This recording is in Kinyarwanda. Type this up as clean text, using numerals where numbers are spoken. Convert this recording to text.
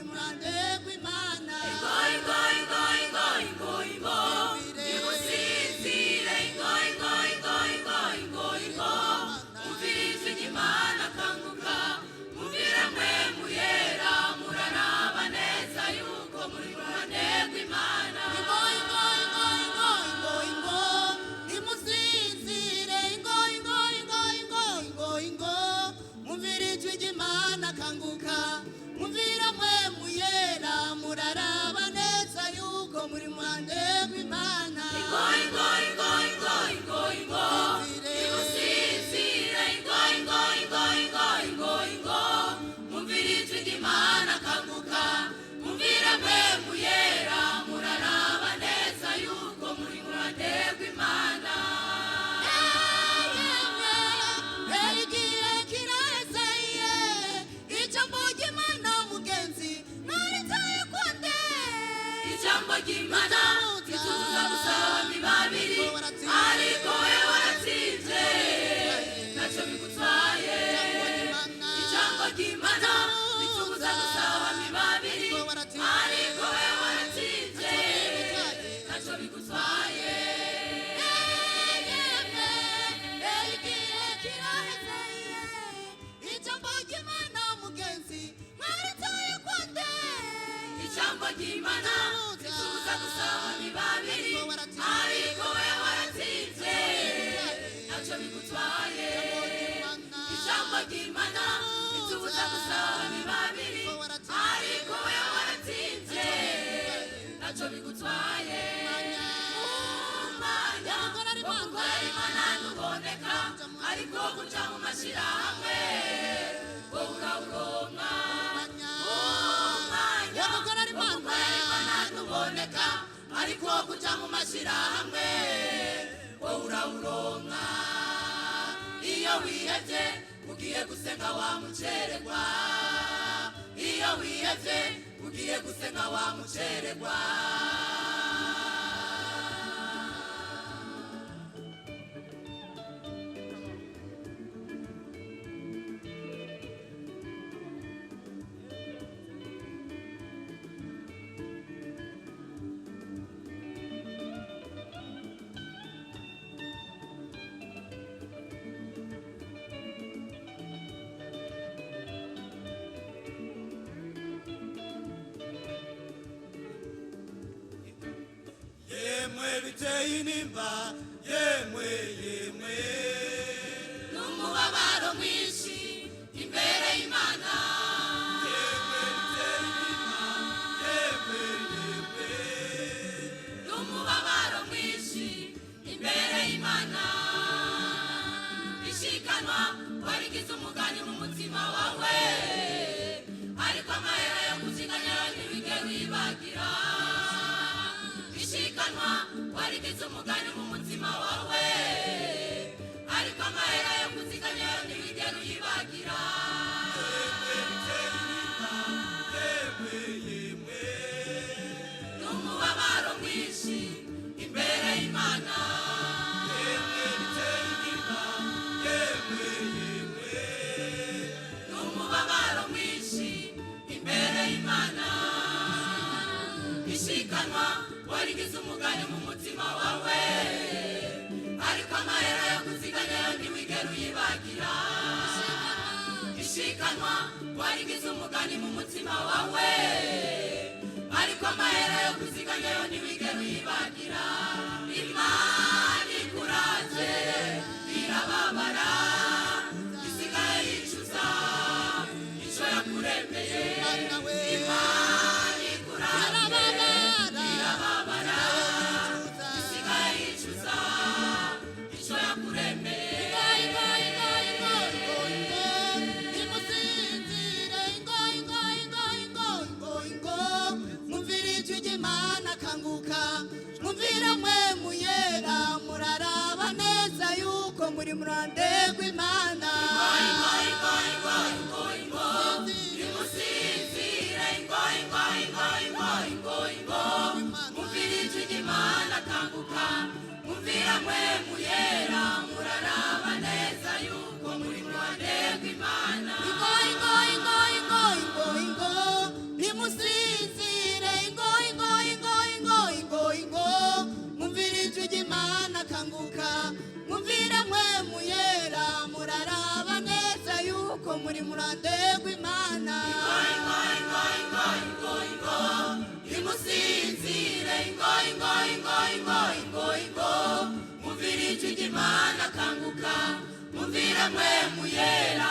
muri murande rw'Imana ingo ingo ingo ingo ingo ingo nimusinzire ingo ingo ingo ingo ingo ingo umvirize Imana kanguka muvira mwe muyera muraraba neza yuko muri murande rw'Imana ingo ingo ingo ingo ingo ingo nimusinzire ingo ingo ingo ingo ingo ingo muvirize Imana kanguka muvira mwe muyera muraraba neza yuko muri murande rw'Imana ingo ingo ingo ingo ingo ingo nimusinzire ingo ingo ingo ingo ingo ingo muvirize Imana kanguka muvira mwe muyera muraraba neza yuko muri murande rw'Imana igihe kiraheze ijambo ry'Imana mugenzi naritaye kwande ijambo ry'Imana rituzuza gusaba babiri ariko wewe waratsinze ntacyo bigutwaye ijambo ry'Imana rituzuza gusaba babiri ariko wewe waratsinze ntacyo bigutwaye igihe kiraheze ijambo ry'Imana mugenzi naritaye kwande ijambo ry'Imana rituzuza gusaba babiri ariko wewe waratsinze ntacyo bigutwaye ijambo ry'Imana ritubuza gusaba babiri ariko wewe waratsinze ntacyo bigutwaye umwanya wo gukorera Imana ntuboneka ariko kuja mu mashirahamwe wowe urawuronka umwanya wo gukorera Imana ntuboneka ariko kuja mu mashirahamwe wowe urawuronka iyo wihevye ugiye gusenga wamucererwa iyo wihevye ugiye gusenga wamucererwa yemwe biteye inimba yemwe yemwe n'umubabaro mwinshi imbere y'Imana yemwe biteye inimba yemwe yemwe n'umubabaro mwinshi imbere y'Imana ishikanwa warigize umugani mu mutima wawe ariko amahera yo kuziganya ntibigere wibagira ishikanwa warigize umugani mu mutima wawe ariko amahera yo kuziganya ntibigere uyibagira yemwe yemwe n'umubabaro mwinshi imbere y'Imana yemwe biteye inimba yemwe yemwe n'umubabaro mwinshi imbere y'Imana ishikanwa warigize umugani mu mutima wawe ariko amahera yo kuziganya ntiwigere uyibagira ishikanwa warigize umugani mu mutima wawe ariko amahera yo kuziganya ntiwigere uyibagira Imana ikuraje irababara isigaye yicuza icyo yakuremeye Imana ikuraje irababara isigaye yicuza icyo yakuremeye nimusinzire ingo ingo ingo ingo ingo ingo mumvirije Imana kanguka mumvira mwe muyera muraraba neza yuko muri murande rw'Imana nimusinzire ingo ingo ingo ingo ingo ingo mumvirije Imana kanguka mumvira mwe muyera muraraba neza yuko muri murande rw'Imana ingo ingo ingo ingo ingo ingo mwe muyera